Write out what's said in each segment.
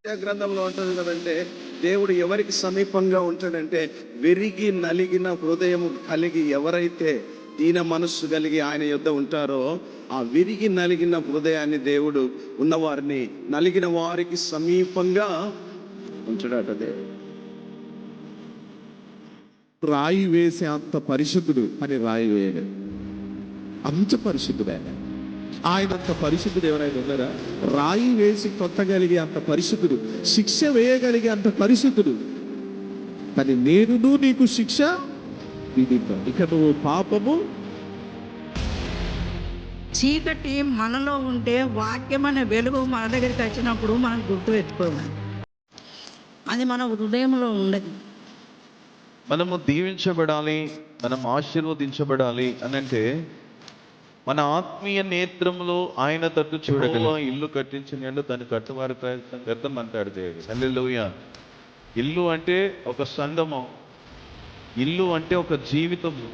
గ్రంథంలో ఉంటుంది కదంటే, దేవుడు ఎవరికి సమీపంగా ఉంటాడంటే, విరిగి నలిగిన హృదయం కలిగి ఎవరైతే దీన మనస్సు కలిగి ఆయన యొద్ద ఉంటారో, ఆ విరిగి నలిగిన హృదయాన్ని దేవుడు ఉన్నవారిని, నలిగిన వారికి సమీపంగా ఉంచడట దేవుడు. రాయి వేసే అంత పరిశుద్ధుడు అని రాయి వేయలేదు. అంత పరిశుద్ధుడు ఆయన అంత పరిశుద్ధుడు ఎవరైనా ఉన్నారా? రాయి వేసి కొట్టగలిగే అంత పరిశుద్ధుడు, శిక్ష వేయగలిగే అంత పరిశుద్ధుడు. కానీ నేను నీకు శిక్ష విధిద్దాం, ఇక నువ్వు పాపము. చీకటి మనలో ఉంటే వాక్యం అనే వెలుగు మన దగ్గరికి వచ్చినప్పుడు మనం గుర్తుపెట్టుకోవాలి, అది మన హృదయంలో ఉండదు. మనము దీవించబడాలి, మనం ఆశీర్వదించబడాలి అని అంటే మన ఆత్మీయ నేత్రంలో ఆయన తట్టు చూడగల. ఇల్లు కట్టించిన దాన్ని కట్టువారి ప్రయత్నం వ్యర్థం అంటాడు దేవుడు. హల్లెలూయా. ఇల్లు అంటే ఒక సంఘము, ఇల్లు అంటే ఒక జీవితము,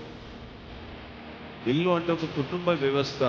ఇల్లు అంటే ఒక కుటుంబ వ్యవస్థ.